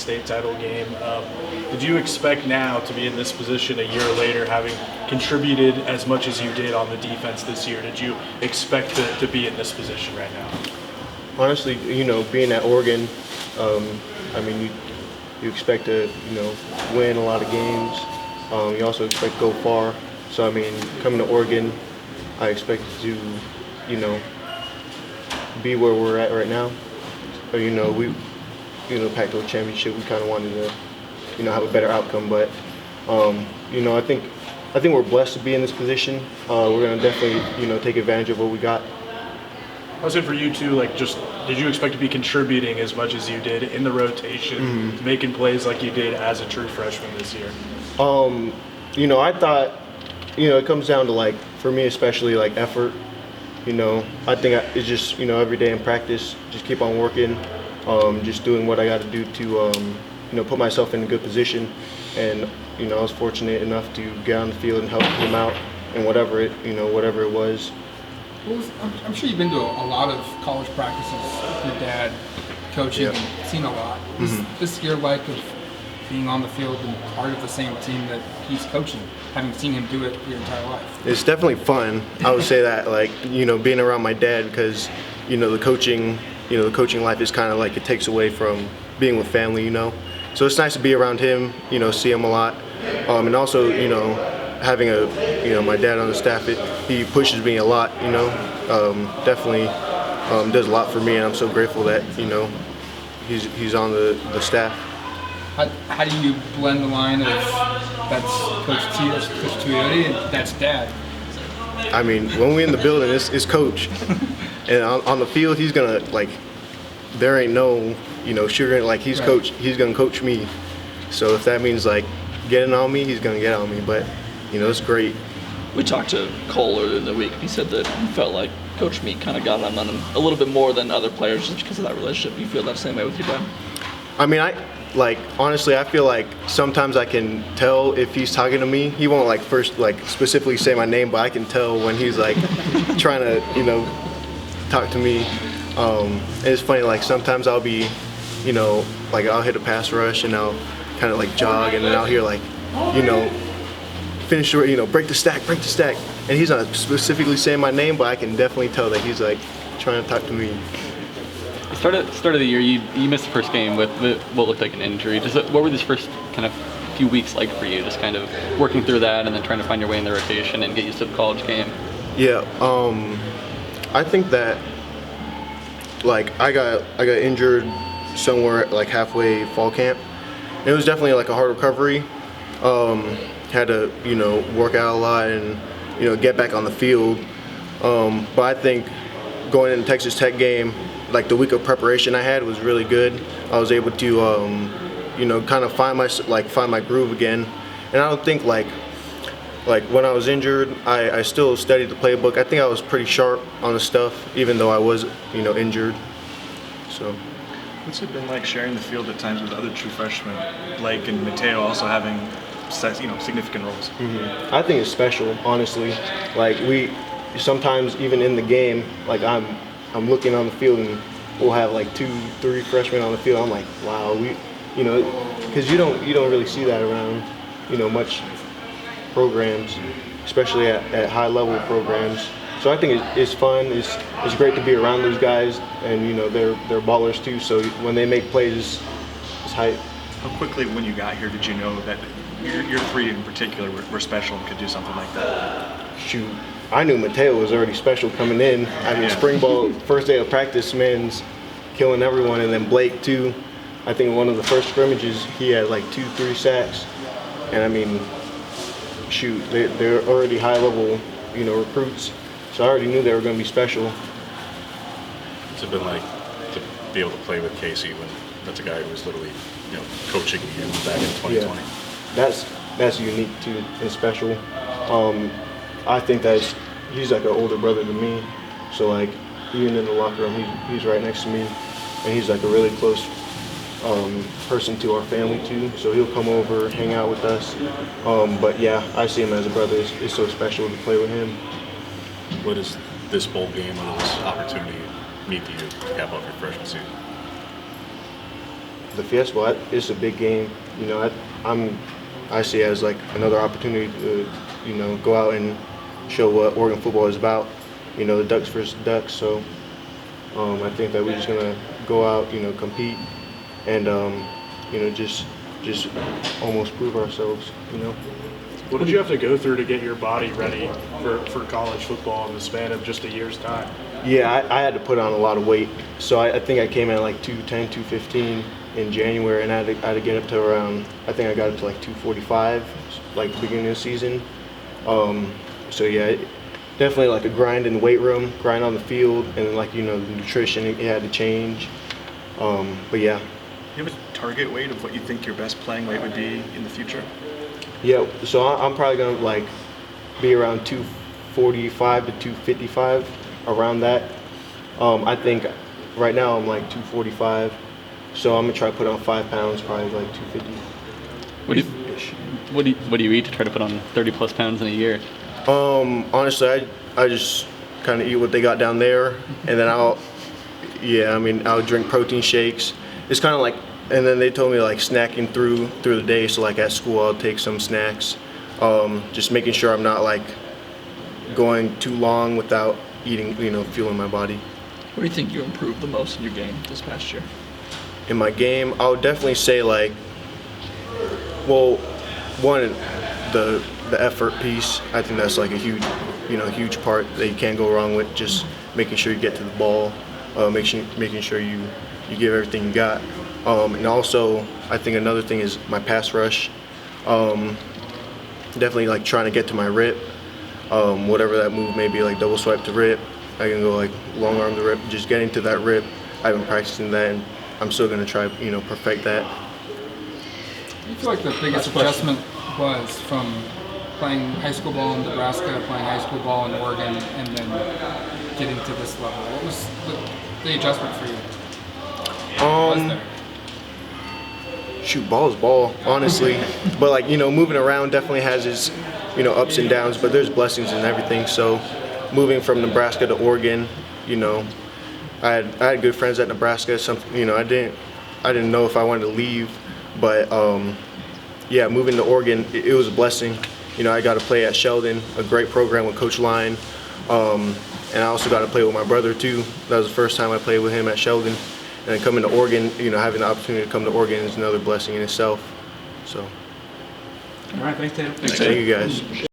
state title game. Did you expect now to be in this position a year later, having contributed as much as you did on the defense this year? Did you expect to be in this position right now? Honestly, being at Oregon, you expect to, win a lot of games. You also expect to go far. So, coming to Oregon, I expect to, be where we're at right now. But, Pac-12 championship, we kind of wanted to, have a better outcome. But, I think we're blessed to be in this position. We're going to definitely, take advantage of what we got. How's it for you too? Did you expect to be contributing as much as you did in the rotation, making plays like you did as a true freshman this year? I thought, it comes down to for me especially effort. I think it's just every day in practice, just keep on working, just doing what I got to do to put myself in a good position. And I was fortunate enough to get on the field and help him out and whatever it was. Well, I'm sure you've been to a lot of college practices with your dad, coaching, and seen a lot. Is this your like of being on the field and part of the same team that he's coaching, having seen him do it your entire life? It's definitely fun. I would say that, being around my dad, because, the coaching life is kind of it takes away from being with family, So it's nice to be around him, see him a lot. And also, having my dad on the staff, he pushes me a lot, definitely does a lot for me, and I'm so grateful that, he's on the staff. How do you blend the line of that's Coach Tuioti and that's Dad? When we're in the building, it's Coach, and on the field, he's gonna there ain't no sugar. He's right. Coach. He's gonna coach me. So if that means getting on me, he's gonna get on me. But it's great. We talked to Cole earlier in the week. He said that he felt like Coach Meek kind of got on him a little bit more than other players just because of that relationship. You feel that same way with your dad? Honestly, I feel like sometimes I can tell if he's talking to me. He won't first specifically say my name, but I can tell when he's trying to talk to me. And it's funny, sometimes I'll be, I'll hit a pass rush and I'll kind of jog, and then I'll hear finish, break the stack. And he's not specifically saying my name, but I can definitely tell that he's trying to talk to me. Start of the year, you missed the first game with what looked like an injury. What were these first kind of few weeks like for you? Just kind of working through that and then trying to find your way in the rotation and get used to the college game. Yeah, I think that I got injured somewhere halfway fall camp. It was definitely a hard recovery. Had to work out a lot and get back on the field. But I think going into the Texas Tech game, the week of preparation I had was really good. I was able to kind of find my groove again. And I don't think when I was injured, I still studied the playbook. I think I was pretty sharp on the stuff, even though I was injured. So. What's it been like sharing the field at times with other true freshmen, Blake and Mateo, also having significant roles? I think it's special, honestly. We sometimes even in the game, I'm looking on the field and we'll have 2-3 freshmen on the field. I'm like, wow, because you don't really see that around much programs, especially at high level programs. So I think it's fun. It's great to be around those guys, and they're ballers too. So when they make plays, it's hype. How quickly when you got here did you know that your three in particular were special and could do something like that? Shoot, I knew Mateo was already special coming in. Spring ball, first day of practice, man's killing everyone, and then Blake too. I think one of the first scrimmages he had 2-3 sacks, and shoot, they're already high level, recruits. So I already knew they were going to be special. What's it been like to be able to play with Casey when that's a guy who was literally, coaching you back in 2020? Yeah, that's unique too and special. I think that he's an older brother than me, so even in the locker room, he's right next to me, and he's a really close person to our family too. So he'll come over, hang out with us. But yeah, I see him as a brother. It's so special to play with him. What does this bowl game or this opportunity mean to you to cap off your freshman season? The Fiesta Bowl, it's a big game. You know, I see it as like another opportunity to, you know, go out and show what Oregon football is about. You know, the Ducks versus Ducks. So I think that we're just gonna go out, you know, compete, and you know, just almost prove ourselves. You know. What did you have to go through to get your body ready for college football in the span of just a year's time? Yeah, I had to put on a lot of weight. So I think I came in at like 210, 215 in January, and I had to get up to around, I think I got up to like 245, like beginning of the season. So yeah, definitely like a grind in the weight room, grind on the field, and then like, you know, the nutrition, it had to change. But yeah. Do you have a target weight of what you think your best playing weight would be in the future? Yeah, so I'm probably gonna like be around 245 to 255, around that. I think right now I'm like 245, so I'm gonna try to put on 5 pounds, probably like 250. What do you eat to try to put on 30 plus pounds in a year? Honestly, I just kind of eat what they got down there, and then I'll drink protein shakes. It's kind of like. And then they told me like snacking through the day. So like at school, I'll take some snacks. Just making sure I'm not like going too long without eating, you know, fueling my body. Where do you think you improved the most in your game this past year? In my game, I would definitely say like, well, one, the effort piece. I think that's like a huge part that you can't go wrong with. Just making sure you get to the ball, making sure you give everything you got. And also, I think another thing is my pass rush. Definitely like trying to get to my rip. Whatever that move may be, like double swipe to rip. I can go like long arm to rip. Just getting to that rip. I've been practicing that, and I'm still gonna try, you know, perfect that. I feel like the biggest adjustment was from playing high school ball in Nebraska, playing high school ball in Oregon, and then getting to this level. What was the adjustment for you? Was there? Shoot, ball is ball, honestly. But like, you know, moving around definitely has its, you know, ups and downs, but there's blessings in everything. So moving from Nebraska to Oregon, you know, I had good friends at Nebraska. You know, I didn't know if I wanted to leave, but yeah, moving to Oregon, it was a blessing. You know, I got to play at Sheldon, a great program with Coach Line, and I also got to play with my brother too. That was the first time I played with him at Sheldon. And then coming to Oregon, you know, having the opportunity to come to Oregon is another blessing in itself. So, All right, thanks, Teitum. thank you guys.